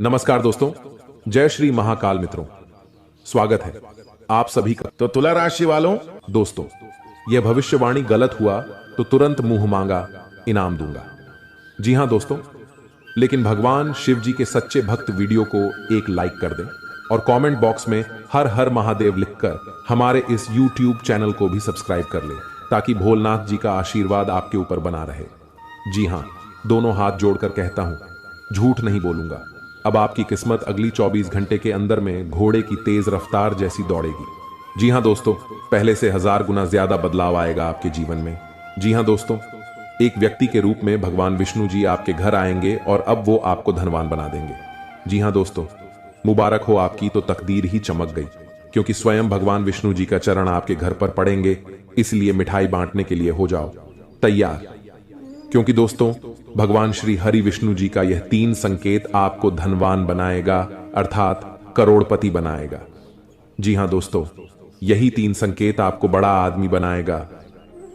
नमस्कार दोस्तों, जय श्री महाकाल मित्रों। स्वागत है आप सभी का। तो तुला राशि वालों, दोस्तों, यह भविष्यवाणी गलत हुआ तो तुरंत मुंह मांगा इनाम दूंगा। जी हां दोस्तों, लेकिन भगवान शिव जी के सच्चे भक्त वीडियो को एक लाइक कर दें और कमेंट बॉक्स में हर हर महादेव लिखकर हमारे इस YouTube चैनल को भी सब्सक्राइब कर लें, ताकि भोलेनाथ जी का आशीर्वाद आपके ऊपर बना रहे। जी हां, दोनों हाथ जोड़कर कहता हूं, झूठ नहीं बोलूंगा। अब आपकी किस्मत अगली 24 घंटे के अंदर में घोड़े की तेज रफ्तार जैसी दौड़ेगी। जी हां दोस्तों, पहले से 1000 गुना ज्यादा बदलाव आएगा आपके जीवन में। जी हां दोस्तों, एक व्यक्ति के रूप में भगवान विष्णु जी आपके घर आएंगे और अब वो आपको धनवान बना देंगे। जी हां दोस्तों, मुबारक हो आपकी तो तकदीर ही चमक गई, क्योंकि स्वयं भगवान विष्णु जी का चरण आपके घर पर पड़ेंगे। इसलिए मिठाई बांटने के लिए हो जाओ तैयार, क्योंकि दोस्तों भगवान श्री हरि विष्णु जी का यह 3 संकेत आपको धनवान बनाएगा, अर्थात करोड़पति बनाएगा। जी हां दोस्तों, यही 3 संकेत आपको बड़ा आदमी बनाएगा।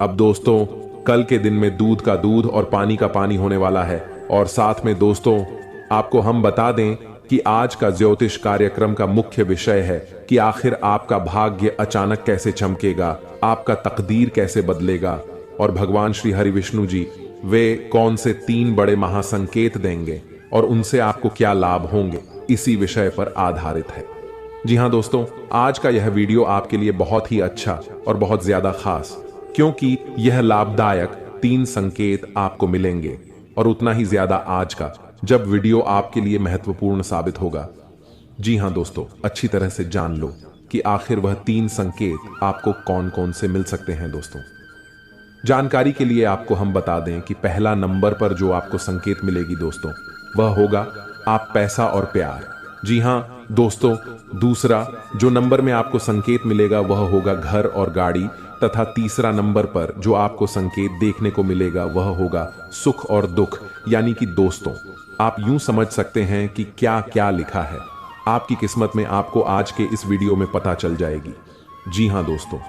अब दोस्तों, कल के दिन में दूध का दूध और पानी का पानी होने वाला है। और साथ में दोस्तों, आपको हम बता दें कि आज का ज्योतिष कार्यक्रम का मुख्य विषय है कि आखिर आपका भाग्य अचानक कैसे चमकेगा, आपका तकदीर कैसे बदलेगा, और भगवान श्री हरि विष्णु जी वे कौन से 3 बड़े महासंकेत देंगे और उनसे आपको क्या लाभ होंगे, इसी विषय पर आधारित है। जी हां दोस्तों, आज का यह वीडियो आपके लिए बहुत ही अच्छा और बहुत ज्यादा खास, क्योंकि यह लाभदायक 3 संकेत आपको मिलेंगे, और उतना ही ज्यादा आज का, जब वीडियो आपके लिए महत्वपूर्ण साबित होगा। जी हां दोस्तों, अच्छी तरह से जान लो कि आखिर वह 3 संकेत आपको कौन कौन से मिल सकते हैं। दोस्तों, जानकारी के लिए आपको हम बता दें कि पहला नंबर पर जो आपको संकेत मिलेगी दोस्तों, वह होगा आप पैसा और प्यार। जी हां दोस्तों, दूसरा जो नंबर में आपको संकेत मिलेगा वह होगा घर और गाड़ी, तथा तीसरा नंबर पर जो आपको संकेत देखने को मिलेगा वह होगा सुख और दुख, यानी कि दोस्तों आप यूं समझ सकते हैं कि क्या क्या लिखा है आपकी किस्मत में, आपको आज के इस वीडियो में पता चल जाएगी। जी हां दोस्तों,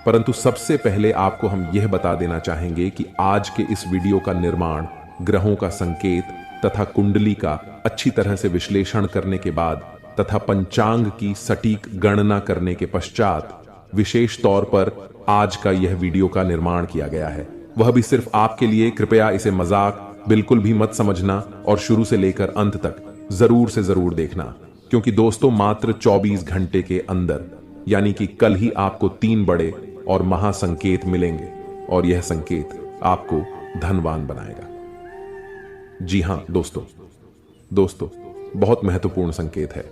परंतु सबसे पहले आपको हम यह बता देना चाहेंगे कि आज के इस वीडियो का निर्माण ग्रहों का संकेत तथा कुंडली का अच्छी तरह से विश्लेषण करने के बाद तथा पंचांग की सटीक गणना करने के पश्चात विशेष तौर पर आज का यह वीडियो का निर्माण किया गया है। वह भी सिर्फ आपके लिए। कृपया इसे मजाक बिल्कुल भी मत समझना और शुरू से लेकर अंत तक जरूर से जरूर देखना, क्योंकि दोस्तों मात्र 24 घंटे के अंदर, यानी कि कल ही आपको 3 बड़े और महासंकेत मिलेंगे, और यह संकेत आपको धनवान बनाएगा। जी हां दोस्तों, बहुत महत्वपूर्ण संकेत है,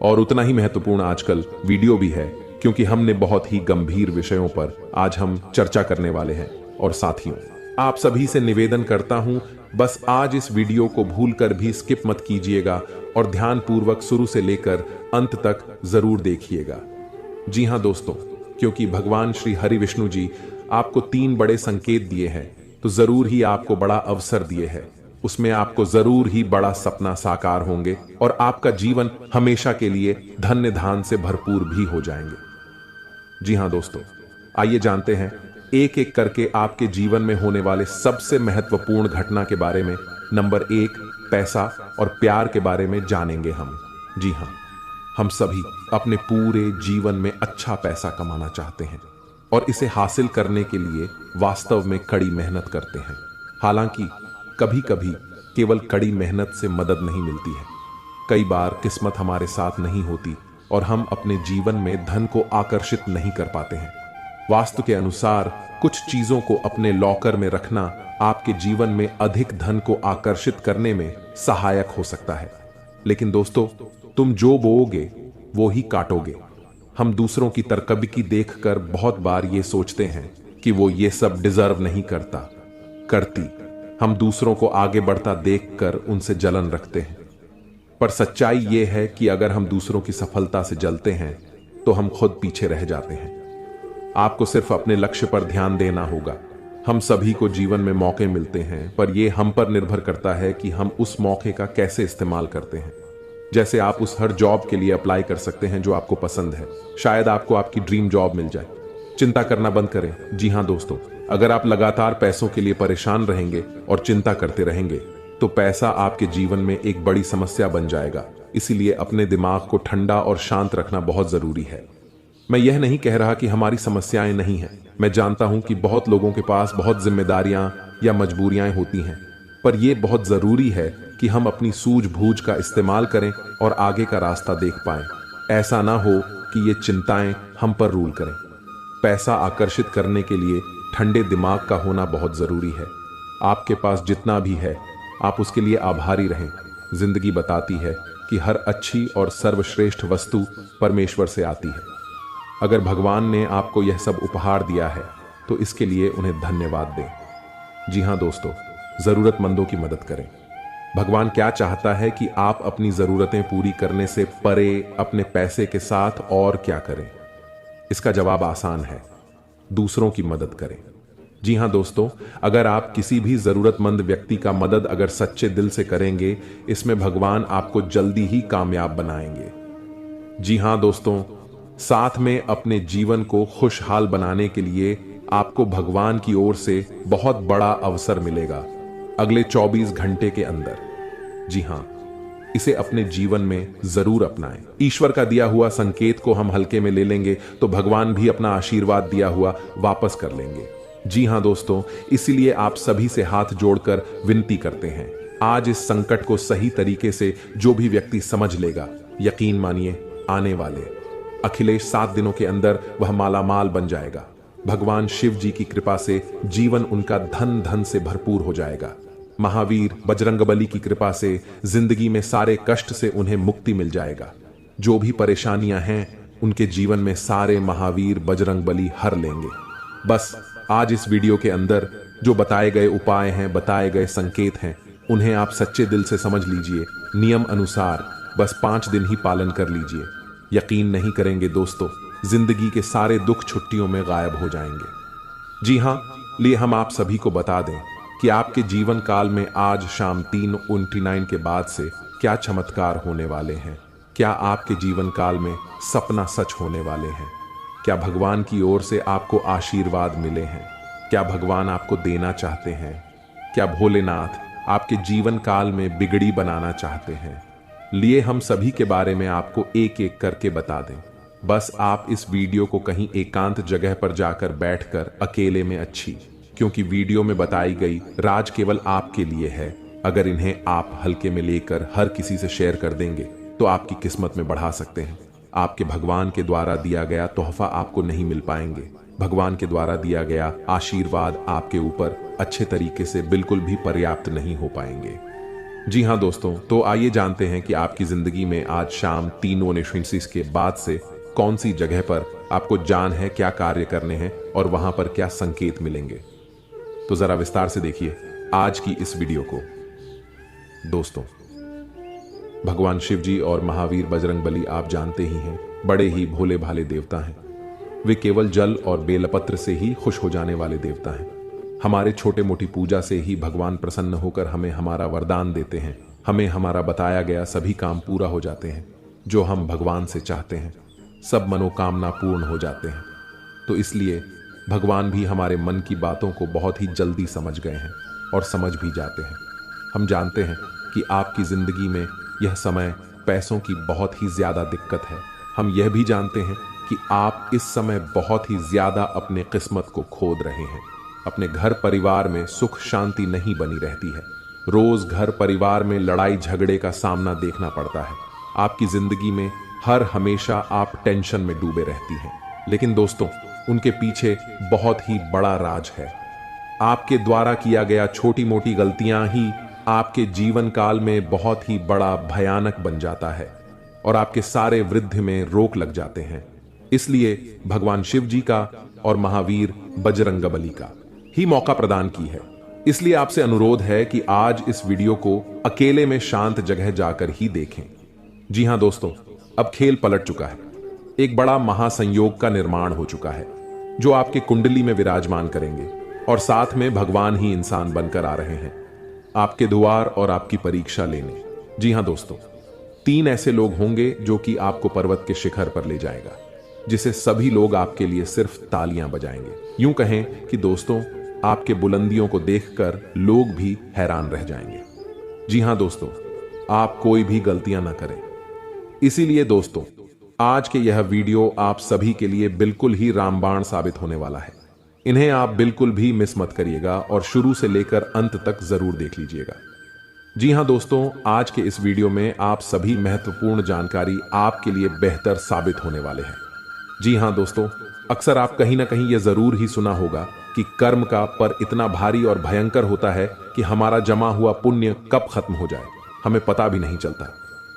और उतना ही महत्वपूर्ण आजकल वीडियो भी है, क्योंकि हमने बहुत ही गंभीर विषयों पर आज हम चर्चा करने वाले हैं। और साथियों, आप सभी से निवेदन करता हूं, बस आज इस वीडियो को भूलकर भी स्किप मत कीजिएगा और ध्यानपूर्वक शुरू से लेकर अंत तक जरूर देखिएगा। जी हां दोस्तों, क्योंकि भगवान श्री हरि विष्णु जी आपको 3 बड़े संकेत दिए हैं, तो जरूर ही आपको बड़ा अवसर दिए हैं। उसमें आपको जरूर ही बड़ा सपना साकार होंगे और आपका जीवन हमेशा के लिए धन्य धान से भरपूर भी हो जाएंगे। जी हां दोस्तों, आइए जानते हैं एक एक करके आपके जीवन में होने वाले सबसे महत्वपूर्ण घटना के बारे में। नंबर 1, पैसा और प्यार के बारे में जानेंगे हम। जी हां, हम सभी अपने पूरे जीवन में अच्छा पैसा कमाना चाहते हैं, और इसे हासिल करने के लिए वास्तव में कड़ी मेहनत करते हैं। हालांकि कभी कभी केवल कड़ी मेहनत से मदद नहीं मिलती है। कई बार किस्मत हमारे साथ नहीं होती और हम अपने जीवन में धन को आकर्षित नहीं कर पाते हैं। वास्तु के अनुसार कुछ चीजों को अपने लॉकर में रखना आपके जीवन में अधिक धन को आकर्षित करने में सहायक हो सकता है। लेकिन दोस्तों, तुम जो बोओगे वो ही काटोगे। हम दूसरों की तरकबकी देखकर बहुत बार ये सोचते हैं कि वो ये सब डिजर्व नहीं करती। हम दूसरों को आगे बढ़ता देखकर उनसे जलन रखते हैं। पर सच्चाई ये है कि अगर हम दूसरों की सफलता से जलते हैं तो हम खुद पीछे रह जाते हैं। आपको सिर्फ अपने लक्ष्य पर ध्यान देना होगा। हम सभी को जीवन में मौके मिलते हैं, पर यह हम पर निर्भर करता है कि हम उस मौके का कैसे इस्तेमाल करते हैं। जैसे आप उस हर जॉब के लिए अप्लाई कर सकते हैं जो आपको पसंद है। शायद आपको आपकी ड्रीम जॉब मिल जाए। चिंता करना बंद करें। जी हां दोस्तों, अगर आप लगातार पैसों के लिए परेशान रहेंगे और चिंता करते रहेंगे तो पैसा आपके जीवन में एक बड़ी समस्या बन जाएगा। इसीलिए अपने दिमाग को ठंडा और शांत रखना बहुत जरूरी है। मैं यह नहीं कह रहा कि हमारी समस्याएं नहीं हैं। मैं जानता हूं कि बहुत लोगों के पास बहुत जिम्मेदारियां या मजबूरियां होती हैं, पर यह बहुत जरूरी है कि हम अपनी सूझबूझ का इस्तेमाल करें और आगे का रास्ता देख पाएं। ऐसा ना हो कि ये चिंताएं हम पर रूल करें। पैसा आकर्षित करने के लिए ठंडे दिमाग का होना बहुत जरूरी है। आपके पास जितना भी है, आप उसके लिए आभारी रहें। जिंदगी बताती है कि हर अच्छी और सर्वश्रेष्ठ वस्तु परमेश्वर से आती है। अगर भगवान ने आपको यह सब उपहार दिया है तो इसके लिए उन्हें धन्यवाद दें। जी हां दोस्तों, जरूरतमंदों की मदद करें। भगवान क्या चाहता है कि आप अपनी जरूरतें पूरी करने से परे अपने पैसे के साथ और क्या करें? इसका जवाब आसान है, दूसरों की मदद करें। जी हां दोस्तों, अगर आप किसी भी जरूरतमंद व्यक्ति का मदद अगर सच्चे दिल से करेंगे, इसमें भगवान आपको जल्दी ही कामयाब बनाएंगे। जी हां दोस्तों, साथ में अपने जीवन को खुशहाल बनाने के लिए आपको भगवान की ओर से बहुत बड़ा अवसर मिलेगा अगले 24 घंटे के अंदर। जी हां, इसे अपने जीवन में जरूर अपनाएं। ईश्वर का दिया हुआ संकेत को हम हल्के में ले लेंगे तो भगवान भी अपना आशीर्वाद दिया हुआ वापस कर लेंगे। जी हां दोस्तों, इसीलिए आप सभी से हाथ जोड़कर विनती करते हैं, आज इस संकट को सही तरीके से जो भी व्यक्ति समझ लेगा, यकीन मानिए आने वाले अखिलेश 7 दिनों के अंदर वह मालामाल बन जाएगा। भगवान शिव जी की कृपा से जीवन उनका धन धन से भरपूर हो जाएगा। महावीर बजरंगबली की कृपा से जिंदगी में सारे कष्ट से उन्हें मुक्ति मिल जाएगा। जो भी परेशानियां हैं उनके जीवन में सारे महावीर बजरंगबली हर लेंगे। बस आज इस वीडियो के अंदर जो बताए गए उपाय हैं, बताए गए संकेत हैं, उन्हें आप सच्चे दिल से समझ लीजिए। नियम अनुसार बस 5 दिन ही पालन कर लीजिए। यकीन नहीं करेंगे दोस्तों, जिंदगी के सारे दुख छुट्टियों में गायब हो जाएंगे। जी हां, लिए हम आप सभी को बता दें कि आपके जीवन काल में आज शाम 3:29 के बाद से क्या चमत्कार होने वाले हैं। क्या आपके जीवन काल में सपना सच होने वाले हैं? क्या भगवान की ओर से आपको आशीर्वाद मिले हैं? क्या भगवान आपको देना चाहते हैं? क्या भोलेनाथ आपके जीवन काल में बिगड़ी बनाना चाहते हैं? लिए हम सभी के बारे में आपको एक एक करके बता दें। बस आप इस वीडियो को कहीं एकांत जगह पर जाकर बैठकर अकेले में अच्छी, क्योंकि वीडियो में बताई गई राज केवल आपके लिए है। अगर इन्हें आप हल्के में लेकर हर किसी से शेयर कर देंगे तो आपकी किस्मत में बढ़ा सकते हैं। आपके भगवान के द्वारा दिया गया तोहफा आपको नहीं मिल पाएंगे। भगवान के द्वारा दिया गया आशीर्वाद आपके ऊपर अच्छे तरीके से बिल्कुल भी पर्याप्त नहीं हो पाएंगे। जी हां दोस्तों, तो आइए जानते हैं कि आपकी जिंदगी में आज शाम 3:29 के बाद से कौन सी जगह पर आपको जान है, क्या कार्य करने हैं और वहां पर क्या संकेत मिलेंगे। तो जरा विस्तार से देखिए आज की इस वीडियो को। दोस्तों, भगवान शिव जी और महावीर बजरंगबली आप जानते ही हैं, बड़े ही भोले भाले देवता हैं। वे केवल जल और बेलपत्र से ही खुश हो जाने वाले देवता हैं। हमारे छोटे मोटी पूजा से ही भगवान प्रसन्न होकर हमें हमारा वरदान देते हैं। हमें हमारा बताया गया सभी काम पूरा हो जाते हैं जो हम भगवान से चाहते हैं। सब मनोकामना पूर्ण हो जाते हैं। तो इसलिए भगवान भी हमारे मन की बातों को बहुत ही जल्दी समझ गए हैं और समझ भी जाते हैं। हम जानते हैं कि आपकी जिंदगी में यह समय पैसों की बहुत ही ज्यादा दिक्कत है। हम यह भी जानते हैं कि आप इस समय बहुत ही ज्यादा अपने किस्मत को खोद रहे हैं। अपने घर परिवार में सुख शांति नहीं बनी रहती है। रोज घर परिवार में लड़ाई झगड़े का सामना देखना पड़ता है। आपकी जिंदगी में हर हमेशा आप टेंशन में डूबे रहती हैं। लेकिन दोस्तों, उनके पीछे बहुत ही बड़ा राज है। आपके द्वारा किया गया छोटी मोटी गलतियां ही आपके जीवन काल में बहुत ही बड़ा भयानक बन जाता है और आपके सारे वृद्धि में रोक लग जाते हैं। इसलिए भगवान शिव जी का और महावीर बजरंगबली का ही मौका प्रदान की है। इसलिए आपसे अनुरोध है कि आज इस वीडियो को अकेले में शांत जगह जाकर ही देखें। जी हां दोस्तों, अब खेल पलट चुका है। एक बड़ा महासंयोग का निर्माण हो चुका है जो आपके कुंडली में विराजमान करेंगे और साथ में भगवान ही इंसान बनकर आ रहे हैं आपके द्वार और आपकी परीक्षा लेने। जी हां दोस्तों, 3 ऐसे लोग होंगे जो कि आपको पर्वत के शिखर पर ले जाएगा, जिसे सभी लोग आपके लिए सिर्फ तालियां बजाएंगे। यूं कहें कि दोस्तों, आपके बुलंदियों को देखकर लोग भी हैरान रह जाएंगे। जी हां दोस्तों, आप कोई भी गलतियां ना करें। इसीलिए दोस्तों, आज के यह वीडियो आप सभी के लिए बिल्कुल ही रामबाण साबित होने वाला है। इन्हें आप बिल्कुल भी मिस मत करिएगा और शुरू से लेकर अंत तक जरूर देख लीजिएगा। जी हां दोस्तों, आज के इस वीडियो में आप सभी महत्वपूर्ण जानकारी आपके लिए बेहतर साबित होने वाले हैं। जी हां दोस्तों, अक्सर आप कहीं ना कहीं यह जरूर ही सुना होगा कि कर्म का पर इतना भारी और भयंकर होता है कि हमारा जमा हुआ पुण्य कब खत्म हो जाए हमें पता भी नहीं चलता।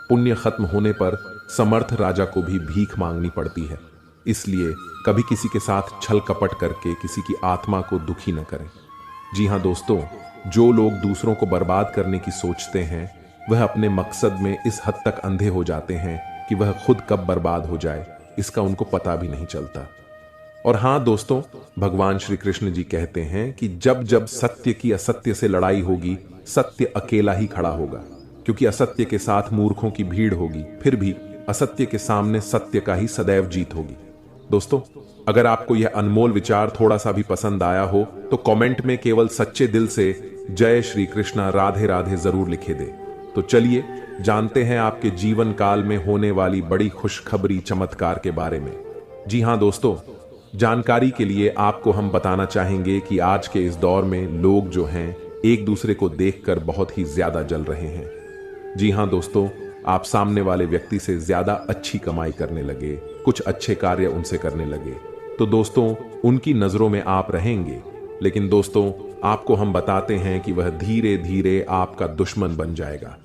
पुण्य खत्म होने पर समर्थ राजा को भी भीख मांगनी पड़ती है। इसलिए कभी किसी के साथ छल कपट करके किसी की आत्मा को दुखी न करें। जी हां दोस्तों, जो लोग दूसरों को बर्बाद करने की सोचते हैं वह अपने मकसद में इस हद तक अंधे हो जाते हैं कि वह खुद कब बर्बाद हो जाए इसका उनको पता भी नहीं चलता। और हां दोस्तों, भगवान श्री कृष्ण जी कहते हैं कि जब जब सत्य की असत्य से लड़ाई होगी, सत्य अकेला ही खड़ा होगा, क्योंकि असत्य के साथ मूर्खों की भीड़ होगी, फिर भी असत्य के सामने सत्य का ही सदैव जीत होगी। दोस्तों, अगर आपको यह अनमोल विचार थोड़ा सा भी पसंद आया हो तो कमेंट में केवल सच्चे दिल से जय श्री कृष्णा राधे राधे जरूर लिखे दे। तो चलिए जानते हैं आपके जीवन काल में होने वाली बड़ी खुशखबरी चमत्कार के बारे में। जी हां दोस्तों, जानकारी के लिए आपको हम बताना चाहेंगे कि आज के इस दौर में लोग जो हैं एक दूसरे को देखकर बहुत ही ज्यादा जल रहे हैं। जी हां दोस्तों, आप सामने वाले व्यक्ति से ज्यादा अच्छी कमाई करने लगे, कुछ अच्छे कार्य उनसे करने लगे, तो दोस्तों उनकी नजरों में आप रहेंगे। लेकिन दोस्तों, आपको हम बताते हैं कि वह धीरे धीरे आपका दुश्मन बन जाएगा।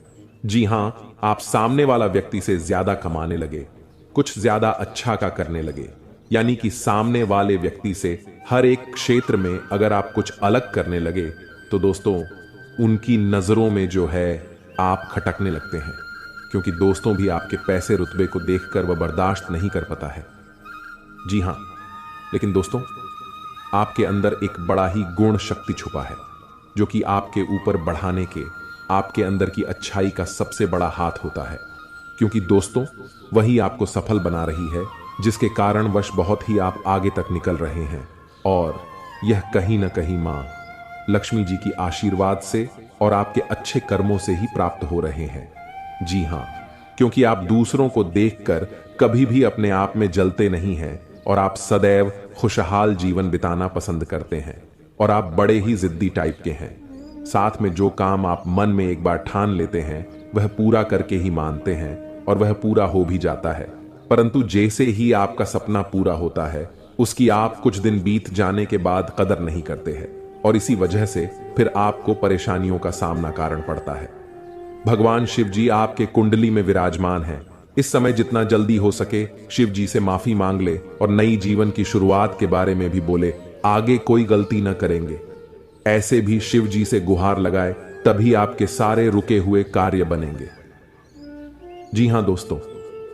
जी हां, आप सामने वाला व्यक्ति से ज्यादा कमाने लगे, कुछ ज्यादा अच्छा का करने लगे, यानी कि सामने वाले व्यक्ति से हर एक क्षेत्र में अगर आप कुछ अलग करने लगे तो दोस्तों उनकी नजरों में जो है आप खटकने लगते हैं, क्योंकि दोस्तों भी आपके पैसे रुतबे को देखकर वह बर्दाश्त नहीं कर पाता है। जी हां, लेकिन दोस्तों आपके अंदर एक बड़ा ही गुण शक्ति छुपा है जो कि आपके ऊपर बढ़ाने के, आपके अंदर की अच्छाई का सबसे बड़ा हाथ होता है, क्योंकि दोस्तों वही आपको सफल बना रही है, जिसके कारणवश बहुत ही आप आगे तक निकल रहे हैं। और यह कहीं ना कहीं मां लक्ष्मी जी की आशीर्वाद से और आपके अच्छे कर्मों से ही प्राप्त हो रहे हैं। जी हां, क्योंकि आप दूसरों को देखकर कभी भी अपने आप में जलते नहीं हैं और आप सदैव खुशहाल जीवन बिताना पसंद करते हैं और आप बड़े ही जिद्दी टाइप के हैं। साथ में जो काम आप मन में एक बार ठान लेते हैं वह पूरा करके ही मानते हैं और वह पूरा हो भी जाता है। परंतु जैसे ही आपका सपना पूरा होता है उसकी आप कुछ दिन बीत जाने के बाद कदर नहीं करते हैं और इसी वजह से फिर आपको परेशानियों का सामना कारण पड़ता है। भगवान शिव जी आपके कुंडली में विराजमान हैं। इस समय जितना जल्दी हो सके शिव जी से माफी मांग ले और नई जीवन की शुरुआत के बारे में भी बोले, आगे कोई गलती न करेंगे। ऐसे भी शिव जी से गुहार लगाए, तभी आपके सारे रुके हुए कार्य बनेंगे। जी हां दोस्तों,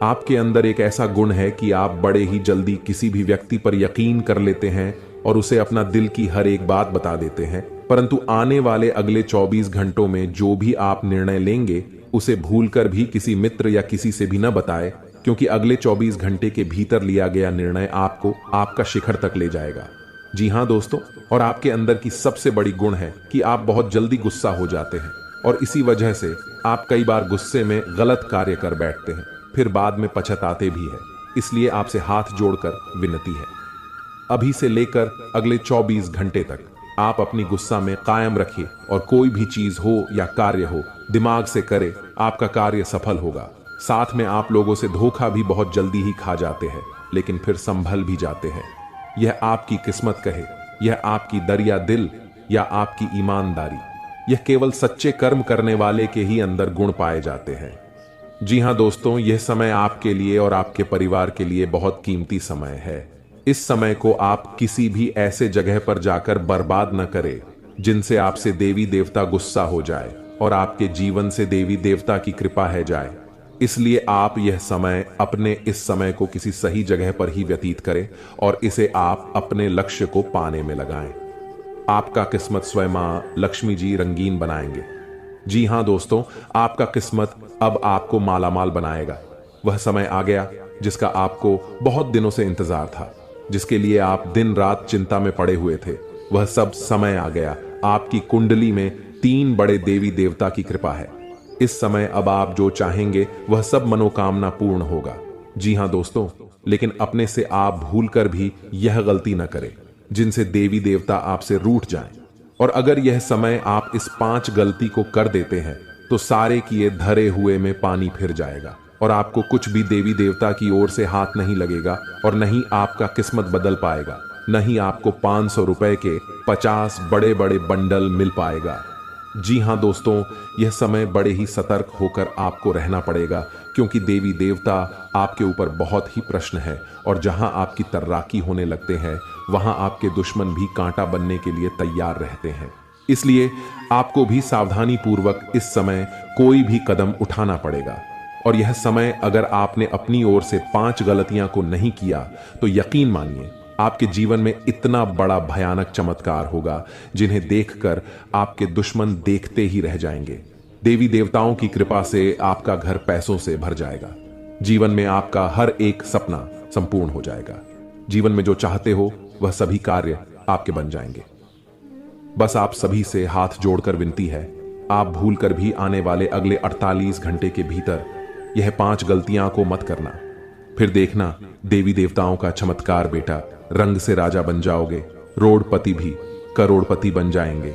आपके अंदर एक ऐसा गुण है कि आप बड़े ही जल्दी किसी भी व्यक्ति पर यकीन कर लेते हैं और उसे अपना दिल की हर एक बात बता देते हैं। परंतु आने वाले अगले 24 घंटों में जो भी आप निर्णय लेंगे उसे भूलकर भी किसी मित्र या किसी से भी न बताएं, क्योंकि अगले 24 घंटे के भीतर लिया गया निर्णय आपको आपका शिखर तक ले जाएगा। जी हां दोस्तों, और आपके अंदर की सबसे बड़ी गुण है कि आप बहुत जल्दी गुस्सा हो जाते हैं और इसी वजह से आप कई बार गुस्से में गलत कार्य कर बैठते हैं, फिर बाद में पछताते भी हैं। इसलिए आपसे हाथ जोड़कर विनती है, अभी से लेकर अगले 24 घंटे तक आप अपनी गुस्सा में कायम रखिए और कोई भी चीज हो या कार्य हो दिमाग से करे, आपका कार्य सफल होगा। साथ में आप लोगों से धोखा भी बहुत जल्दी ही खा जाते हैं, लेकिन फिर संभल भी जाते हैं। यह आपकी किस्मत कहे, यह आपकी दरिया दिल या आपकी ईमानदारी, यह केवल सच्चे कर्म करने वाले के ही अंदर गुण पाए जाते हैं। जी हां दोस्तों, यह समय आपके लिए और आपके परिवार के लिए बहुत कीमती समय है। इस समय को आप किसी भी ऐसे जगह पर जाकर बर्बाद न करें जिनसे आपसे देवी देवता गुस्सा हो जाए और आपके जीवन से देवी देवता की कृपा है जाए। इसलिए आप यह समय अपने इस समय को किसी सही जगह पर ही व्यतीत करें और इसे आप अपने लक्ष्य को पाने में लगाएं। आपका किस्मत स्वयं मां लक्ष्मी जी रंगीन बनाएंगे। जी हां दोस्तों, आपका किस्मत अब आपको मालामाल बनाएगा। वह समय आ गया जिसका आपको बहुत दिनों से इंतजार था, जिसके लिए आप दिन रात चिंता में पड़े हुए थे। वह सब समय आ गया। आपकी कुंडली में 3 बड़े देवी देवता की कृपा है। इस समय अब आप जो चाहेंगे वह सब मनोकामना पूर्ण होगा। जी हां दोस्तों, लेकिन अपने से आप भूलकर भी यह गलती न करें जिनसे देवी देवता आपसे रूठ जाएं। और अगर यह समय आप इस 5 गलती को कर देते हैं तो सारे किए धरे हुए में पानी फिर जाएगा और आपको कुछ भी देवी देवता की ओर से हाथ नहीं लगेगा और नहीं आपका किस्मत बदल पाएगा, नहीं आपको 500 रुपए के 50 बड़े बड़े बंडल मिल पाएगा। जी हां दोस्तों, यह समय बड़े ही सतर्क होकर आपको रहना पड़ेगा, क्योंकि देवी देवता आपके ऊपर बहुत ही प्रश्न है और जहां आपकी तर्राकी होने लगते हैं वहां आपके दुश्मन भी कांटा बनने के लिए तैयार रहते हैं। इसलिए आपको भी सावधानी पूर्वक इस समय कोई भी कदम उठाना पड़ेगा। और यह समय अगर आपने अपनी ओर से 5 गलतियां को नहीं किया तो यकीन मानिए आपके जीवन में इतना बड़ा भयानक चमत्कार होगा जिन्हें देखकर आपके दुश्मन देखते ही रह जाएंगे। देवी देवताओं की कृपा से आपका घर पैसों से भर जाएगा। जीवन में आपका हर एक सपना संपूर्ण हो जाएगा। जीवन में जो चाहते हो वह सभी कार्य आपके बन जाएंगे। बस आप सभी से हाथ जोड़कर विनती है, आप भूलकर भी आने वाले अगले 48 घंटे के भीतर यह 5 गलतियां को मत करना। फिर देखना देवी देवताओं का चमत्कार बेटा, रंग से राजा बन जाओगे, रोडपति भी करोड़पति बन जाएंगे।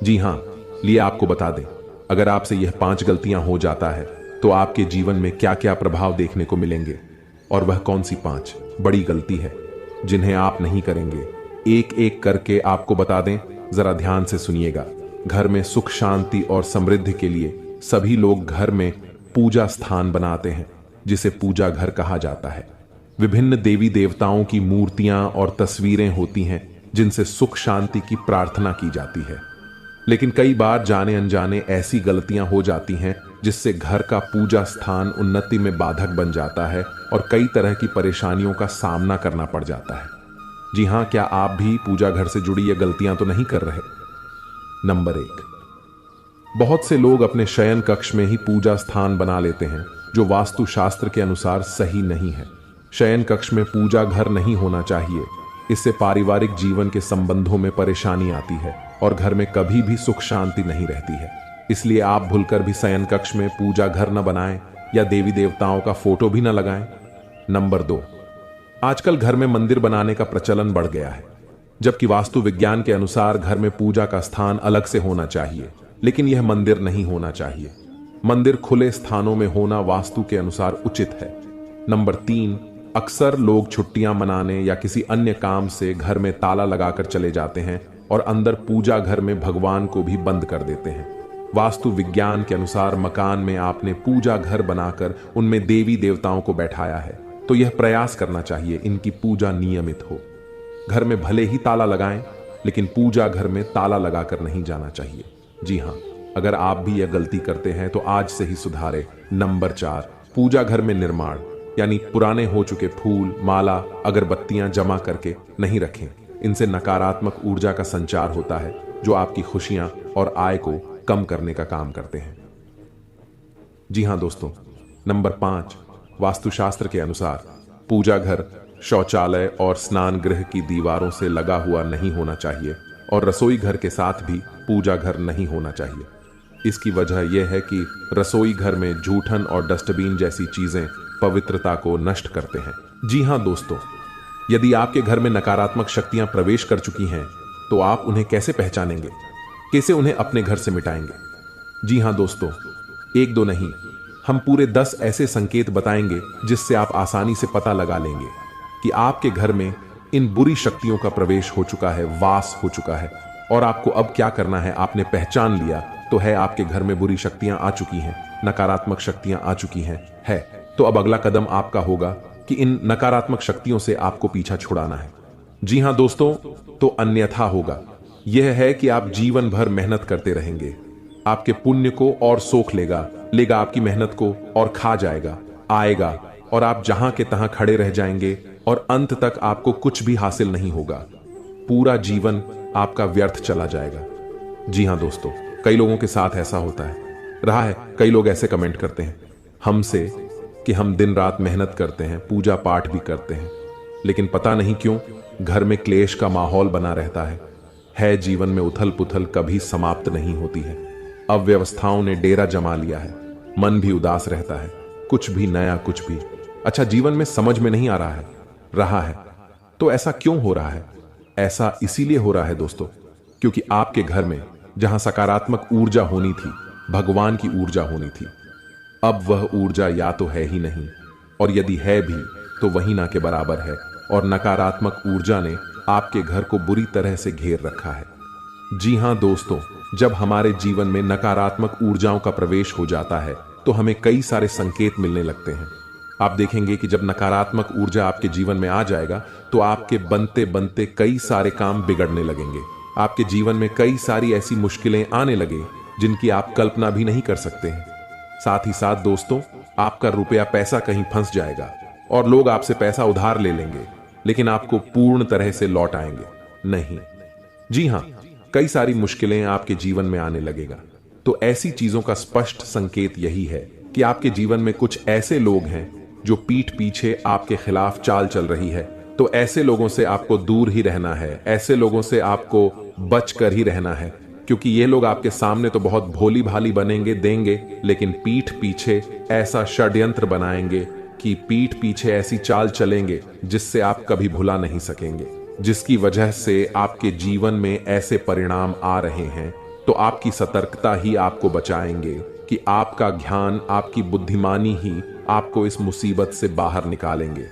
जी हां, लिए आपको बता दें, अगर आपसे यह 5 गलतियां हो जाता है तो आपके जीवन में क्या क्या प्रभाव देखने को मिलेंगे और वह कौन सी 5 बड़ी गलती है जिन्हें आप नहीं करेंगे, एक एक करके आपको बता दें। जरा ध्यान से सुनिएगा। घर में सुख शांति और समृद्धि के लिए सभी लोग घर में पूजा स्थान बनाते हैं जिसे पूजा घर कहा जाता है। विभिन्न देवी देवताओं की मूर्तियां और तस्वीरें होती हैं जिनसे सुख शांति की प्रार्थना की जाती है। लेकिन कई बार जाने अनजाने ऐसी गलतियां हो जाती हैं जिससे घर का पूजा स्थान उन्नति में बाधक बन जाता है और कई तरह की परेशानियों का सामना करना पड़ जाता है। जी हां, क्या आप भी पूजा घर से जुड़ी ये गलतियां तो नहीं कर रहे? नंबर 1, बहुत से लोग अपने शयन कक्ष में ही पूजा स्थान बना लेते हैं जो वास्तु शास्त्र के अनुसार सही नहीं है। शयन कक्ष में पूजा घर नहीं होना चाहिए। इससे पारिवारिक जीवन के संबंधों में परेशानी आती है और घर में कभी भी सुख शांति नहीं रहती है। इसलिए आप भूलकर भी शयन कक्ष में पूजा घर न बनाएं या देवी देवताओं का फोटो भी न लगाएं। नंबर 2, आजकल घर में मंदिर बनाने का प्रचलन बढ़ गया है, जबकि वास्तु विज्ञान के अनुसार घर में पूजा का स्थान अलग से होना चाहिए, लेकिन यह मंदिर नहीं होना चाहिए। मंदिर खुले स्थानों में होना वास्तु के अनुसार उचित है। नंबर 3, अक्सर लोग छुट्टियां मनाने या किसी अन्य काम से घर में ताला लगाकर चले जाते हैं और अंदर पूजा घर में भगवान को भी बंद कर देते हैं। वास्तु विज्ञान के अनुसार मकान में आपने पूजा घर बनाकर उनमें देवी देवताओं को बैठाया है, तो यह प्रयास करना चाहिए इनकी पूजा नियमित हो। घर में भले ही ताला लगाएं, लेकिन पूजा घर में ताला लगाकर नहीं जाना चाहिए। जी हां, अगर आप भी यह गलती करते हैं तो आज से ही सुधारें। नंबर 4, पूजा घर में निर्माण यानी पुराने हो चुके फूल, माला, अगरबत्तियां जमा करके नहीं रखें। इनसे नकारात्मक ऊर्जा का संचार होता है जो आपकी खुशियां और आय को कम करने का काम करते हैं। जी हां दोस्तों, नंबर 5, वास्तुशास्त्र के अनुसार पूजा घर शौचालय और स्नान गृह की दीवारों से लगा हुआ नहीं होना चाहिए और रसोई घर के साथ भी पूजा घर नहीं होना चाहिए। इसकी वजह यह है कि रसोई घर में जूठन और डस्टबिन जैसी चीजें पवित्रता को नष्ट करते हैं। जी हां दोस्तों, यदि आपके घर में नकारात्मक शक्तियां प्रवेश कर चुकी हैं तो आप उन्हें कैसे पहचानेंगे, कैसे उन्हें अपने घर से मिटाएंगे? जी हां दोस्तों, 1-2 नहीं, हम पूरे 10 ऐसे संकेत बताएंगे जिससे आप आसानी से पता लगा लेंगे कि आपके घर में इन बुरी शक्तियों का प्रवेश हो चुका है, वास हो चुका है। और आपको अब क्या करना है, आपने पहचान लिया तो है आपके घर में बुरी शक्तियां आ चुकी हैं, नकारात्मक शक्तियां आ चुकी हैं, तो अब अगला कदम आपका होगा कि इन नकारात्मक शक्तियों से आपको पीछा छुड़ाना है। जी हां दोस्तों, तो अन्यथा होगा यह है कि आप जीवन भर मेहनत करते रहेंगे, आपके पुण्य को और सोख लेगा आपकी मेहनत को और खा जाएगा, आएगा और आप जहां के तहां खड़े रह जाएंगे और अंत तक आपको कुछ भी हासिल नहीं होगा। पूरा जीवन आपका व्यर्थ चला जाएगा। जी हां दोस्तों, कई लोगों के साथ ऐसा होता है। कई लोग ऐसे कमेंट करते हैं हमसे कि हम दिन रात मेहनत करते हैं, पूजा पाठ भी करते हैं, लेकिन पता नहीं क्यों घर में क्लेश का माहौल बना रहता है। जीवन में उथल पुथल कभी समाप्त नहीं होती है। अव्यवस्थाओं ने डेरा जमा लिया है, मन भी उदास रहता है, कुछ भी नया, कुछ भी अच्छा जीवन में समझ में नहीं आ रहा है। तो ऐसा क्यों हो रहा है? ऐसा इसीलिए हो रहा है दोस्तों, क्योंकि आपके घर में जहां सकारात्मक ऊर्जा होनी थी, भगवान की ऊर्जा होनी थी, अब वह ऊर्जा या तो है ही नहीं, और यदि है भी तो वही ना के बराबर है, और नकारात्मक ऊर्जा ने आपके घर को बुरी तरह से घेर रखा है। जी हां दोस्तों, जब हमारे जीवन में नकारात्मक ऊर्जाओं का प्रवेश हो जाता है तो हमें कई सारे संकेत मिलने लगते हैं। आप देखेंगे कि जब नकारात्मक ऊर्जा आपके जीवन में आ जाएगा तो आपके बनते बनते कई सारे काम बिगड़ने लगेंगे। आपके जीवन में कई सारी ऐसी मुश्किलें आने लगे जिनकी आप कल्पना भी नहीं कर सकते हैं। साथ ही साथ दोस्तों, आपका रुपया पैसा कहीं फंस जाएगा और लोग आपसे पैसा उधार ले लेंगे, लेकिन आपको पूर्ण तरह से लौट आएंगे नहीं। जी हां, कई सारी मुश्किलें आपके जीवन में आने लगेगा। तो ऐसी चीजों का स्पष्ट संकेत यही है कि आपके जीवन में कुछ ऐसे लोग हैं जो पीठ पीछे आपके खिलाफ चाल चल रही है। तो ऐसे लोगों से आपको दूर ही रहना है, ऐसे लोगों से आपको बच कर ही रहना है, क्योंकि ये लोग आपके सामने तो बहुत भोली भाली बनेंगे देंगे, लेकिन पीठ पीछे ऐसा षड्यंत्र बनाएंगे कि पीठ पीछे ऐसी चाल चलेंगे जिससे आप कभी भुला नहीं सकेंगे, जिसकी वजह से आपके जीवन में ऐसे परिणाम आ रहे हैं। तो आपकी सतर्कता ही आपको बचाएंगे कि आपका ज्ञान, आपकी बुद्धिमानी ही आपको इस मुसीबत से बाहर निकालेंगे।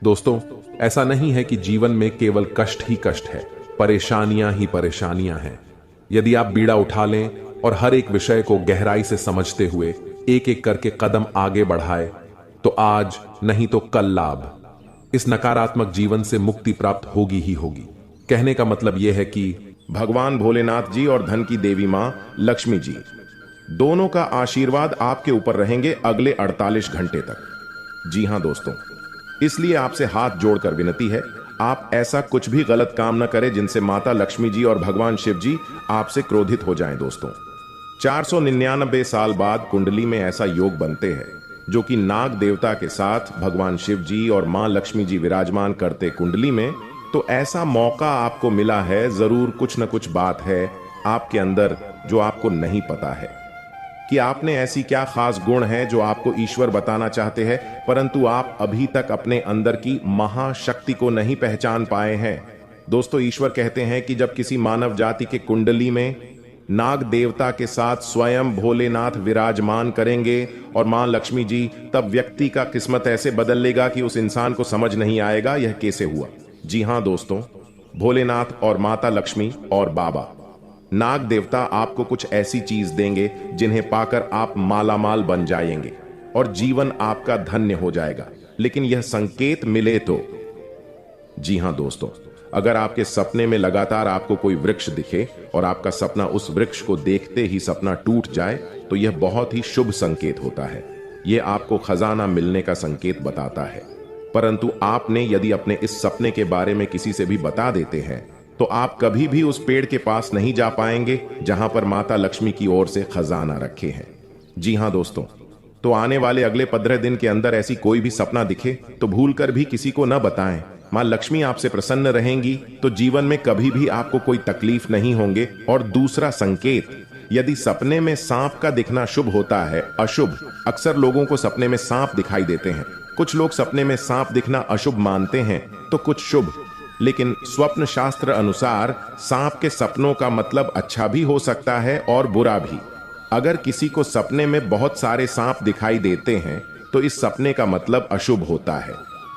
दोस्तों, ऐसा नहीं है कि जीवन में केवल कष्ट ही कष्ट है, परेशानियां ही परेशानियां हैं। यदि आप बीड़ा उठा लें और हर एक विषय को गहराई से समझते हुए एक एक करके कदम आगे बढ़ाए तो आज नहीं तो कल लाभ, इस नकारात्मक जीवन से मुक्ति प्राप्त होगी ही होगी। कहने का मतलब यह है कि भगवान भोलेनाथ जी और धन की देवी मां लक्ष्मी जी दोनों का आशीर्वाद आपके ऊपर रहेंगे अगले 48 घंटे तक। जी हां दोस्तों, इसलिए आपसे हाथ जोड़कर विनती है, आप ऐसा कुछ भी गलत काम न करें जिनसे माता लक्ष्मी जी और भगवान शिव जी आपसे क्रोधित हो जाएं। दोस्तों, 499 साल बाद कुंडली में ऐसा योग बनते हैं जो कि नाग देवता के साथ भगवान शिव जी और मां लक्ष्मी जी विराजमान करते कुंडली में। तो ऐसा मौका आपको मिला है, जरूर कुछ न कुछ बात है आपके अंदर जो आपको नहीं पता है कि आपने ऐसी क्या खास गुण है जो आपको ईश्वर बताना चाहते हैं, परंतु आप अभी तक अपने अंदर की महाशक्ति को नहीं पहचान पाए हैं। दोस्तों, ईश्वर कहते हैं कि जब किसी मानव जाति के कुंडली में नाग देवता के साथ स्वयं भोलेनाथ विराजमान करेंगे और मां लक्ष्मी जी, तब व्यक्ति का किस्मत ऐसे बदल लेगा कि उस इंसान को समझ नहीं आएगा यह कैसे हुआ। जी हां दोस्तों, भोलेनाथ और माता लक्ष्मी और बाबा नाग देवता आपको कुछ ऐसी चीज देंगे जिन्हें पाकर आप मालामाल बन जाएंगे और जीवन आपका धन्य हो जाएगा। लेकिन यह संकेत मिले तो। जी हां दोस्तों, अगर आपके सपने में लगातार आपको कोई वृक्ष दिखे और आपका सपना उस वृक्ष को देखते ही सपना टूट जाए तो यह बहुत ही शुभ संकेत होता है। यह आपको खजाना मिलने का संकेत बताता है। परंतु आपने यदि अपने इस सपने के बारे में किसी से भी बता देते हैं तो आप कभी भी उस पेड़ के पास नहीं जा पाएंगे जहां पर माता लक्ष्मी की ओर से खजाना रखे हैं। जी हां दोस्तों, तो आने वाले अगले 15 दिन के अंदर ऐसी कोई भी सपना दिखे तो भूलकर भी किसी को न बताएं। मां लक्ष्मी आपसे प्रसन्न रहेंगी तो जीवन में कभी भी आपको कोई तकलीफ नहीं होंगे। और दूसरा संकेत, यदि सपने में सांप का दिखना शुभ होता है, अशुभ, अक्सर लोगों को सपने में सांप दिखाई देते हैं। कुछ लोग सपने में सांप दिखना अशुभ मानते हैं तो कुछ शुभ, लेकिन स्वप्न शास्त्र अनुसार सांप के सपनों का मतलब अच्छा भी हो सकता है और बुरा भी। अगर किसी को सपने में बहुत सारे सांप दिखाई देते हैं तो इस सपने का मतलब अशुभ होता है।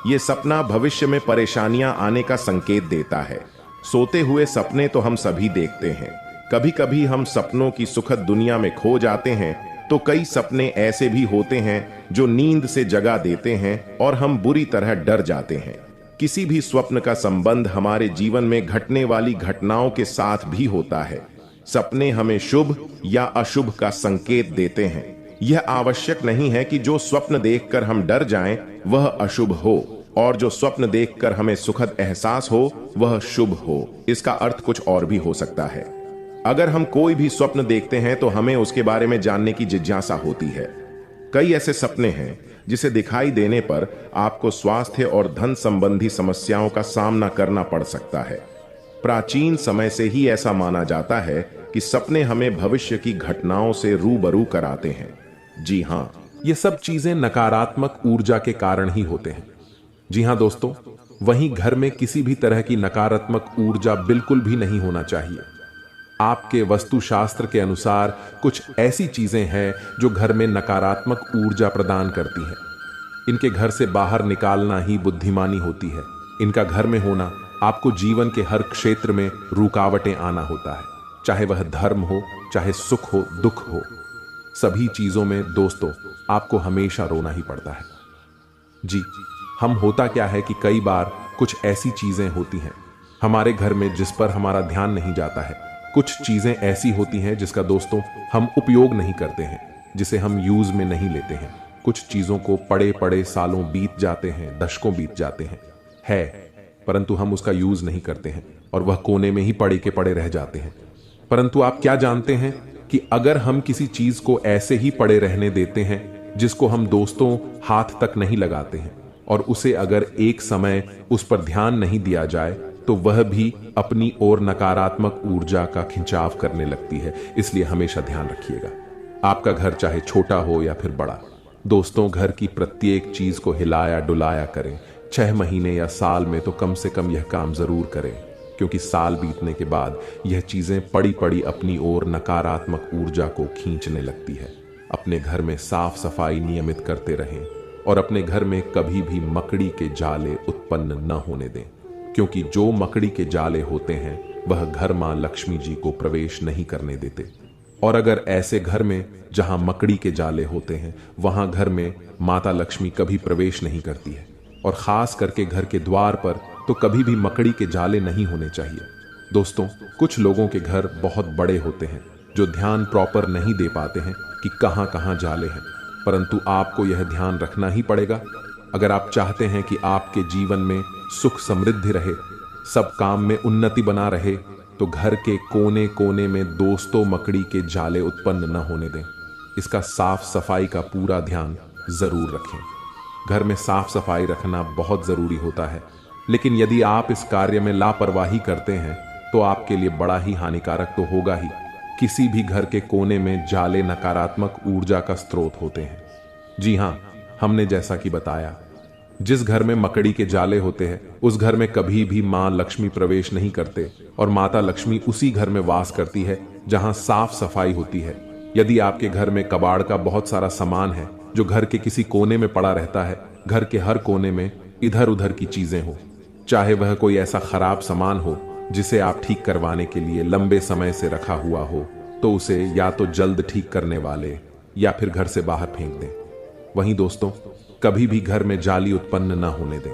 यह सपना भविष्य में परेशानियां आने का संकेत देता है। सोते हुए सपने तो हम सभी देखते हैं। कभी कभी हम सपनों की सुखद दुनिया में खो जाते हैं, तो कई सपने ऐसे भी होते हैं जो नींद से जगा देते हैं और हम बुरी तरह डर जाते हैं। किसी भी स्वप्न का संबंध हमारे जीवन में घटने वाली घटनाओं के साथ भी होता है। सपने हमें शुभ या अशुभ का संकेत देते हैं। यह आवश्यक नहीं है कि जो स्वप्न देखकर हम डर जाएं वह अशुभ हो और जो स्वप्न देखकर हमें सुखद एहसास हो वह शुभ हो। इसका अर्थ कुछ और भी हो सकता है। अगर हम कोई भी स्वप्न देखते हैं तो हमें उसके बारे में जानने की जिज्ञासा होती है। कई ऐसे सपने हैं जिसे दिखाई देने पर आपको स्वास्थ्य और धन संबंधी समस्याओं का सामना करना पड़ सकता है। प्राचीन समय से ही ऐसा माना जाता है कि सपने हमें भविष्य की घटनाओं से रूबरू कराते हैं। जी हां, ये सब चीजें नकारात्मक ऊर्जा के कारण ही होते हैं। जी हां दोस्तों, वहीं घर में किसी भी तरह की नकारात्मक ऊर्जा बिल्कुल भी नहीं होना चाहिए। आपके वास्तुशास्त्र के अनुसार कुछ ऐसी चीजें हैं जो घर में नकारात्मक ऊर्जा प्रदान करती हैं। इनके घर से बाहर निकालना ही बुद्धिमानी होती है। इनका घर में होना आपको जीवन के हर क्षेत्र में रुकावटें आना होता है, चाहे वह धर्म हो, चाहे सुख हो, दुख हो। सभी चीजों में दोस्तों आपको हमेशा रोना ही पड़ता है। जी, हम होता क्या है कि कई बार कुछ ऐसी चीजें होती हैं हमारे घर में जिस पर हमारा ध्यान नहीं जाता है। कुछ चीजें ऐसी होती हैं जिसका दोस्तों हम उपयोग नहीं करते हैं, जिसे हम यूज में नहीं लेते हैं। कुछ चीजों को पड़े पड़े सालों बीत जाते हैं, दशकों बीत जाते हैं परंतु हम उसका यूज नहीं करते हैं और वह कोने में ही पड़े के पड़े रह जाते हैं। परंतु आप क्या जानते हैं कि अगर हम किसी चीज को ऐसे ही पड़े रहने देते हैं जिसको हम दोस्तों हाथ तक नहीं लगाते हैं, और उसे अगर एक समय उस पर ध्यान नहीं दिया जाए तो वह भी अपनी ओर नकारात्मक ऊर्जा का खिंचाव करने लगती है। इसलिए हमेशा ध्यान रखिएगा। आपका घर चाहे छोटा हो या फिर बड़ा, दोस्तों घर की प्रत्येक चीज को हिलाया डुलाया करें। 6 महीने या साल में तो कम से कम यह काम जरूर करें, क्योंकि साल बीतने के बाद यह चीजें पड़ी पड़ी अपनी ओर नकारात्मक ऊर्जा को खींचने लगती है। अपने घर में साफ सफाई नियमित करते रहें और अपने घर में कभी भी मकड़ी के जाले उत्पन्न न होने दें, क्योंकि जो मकड़ी के जाले होते हैं वह घर मां लक्ष्मी जी को प्रवेश नहीं करने देते। और अगर ऐसे घर में जहां मकड़ी के जाले होते हैं वहां घर में माता लक्ष्मी कभी प्रवेश नहीं करती है, और खास करके घर के द्वार पर तो कभी भी मकड़ी के जाले नहीं होने चाहिए। दोस्तों कुछ लोगों के घर बहुत बड़े होते हैं जो ध्यान प्रॉपर नहीं दे पाते हैं कि कहां कहां जाले हैं, परंतु आपको यह ध्यान रखना ही पड़ेगा। अगर आप चाहते हैं कि आपके जीवन में सुख समृद्धि रहे, सब काम में उन्नति बना रहे, तो घर के कोने कोने में दोस्तों मकड़ी के जाले उत्पन्न न होने दें। इसका साफ सफाई का पूरा ध्यान जरूर रखें। घर में साफ सफाई रखना बहुत जरूरी होता है, लेकिन यदि आप इस कार्य में लापरवाही करते हैं तो आपके लिए बड़ा ही हानिकारक तो होगा ही। किसी भी घर के कोने में जाले नकारात्मक ऊर्जा का स्रोत होते हैं। जी हां, हमने जैसा कि बताया, जिस घर में मकड़ी के जाले होते हैं उस घर में कभी भी मां लक्ष्मी प्रवेश नहीं करते, और माता लक्ष्मी उसी घर में वास करती है जहां साफ सफाई होती है। यदि आपके घर में कबाड़ का बहुत सारा सामान है जो घर के किसी कोने में पड़ा रहता है, घर के हर कोने में इधर उधर की चीजें हो, चाहे वह कोई ऐसा खराब सामान हो जिसे आप ठीक करवाने के लिए लंबे समय से रखा हुआ हो, तो उसे या तो जल्द ठीक करने वाले या फिर घर से बाहर फेंक दें। वहीं दोस्तों कभी भी घर में जाली उत्पन्न न होने दें।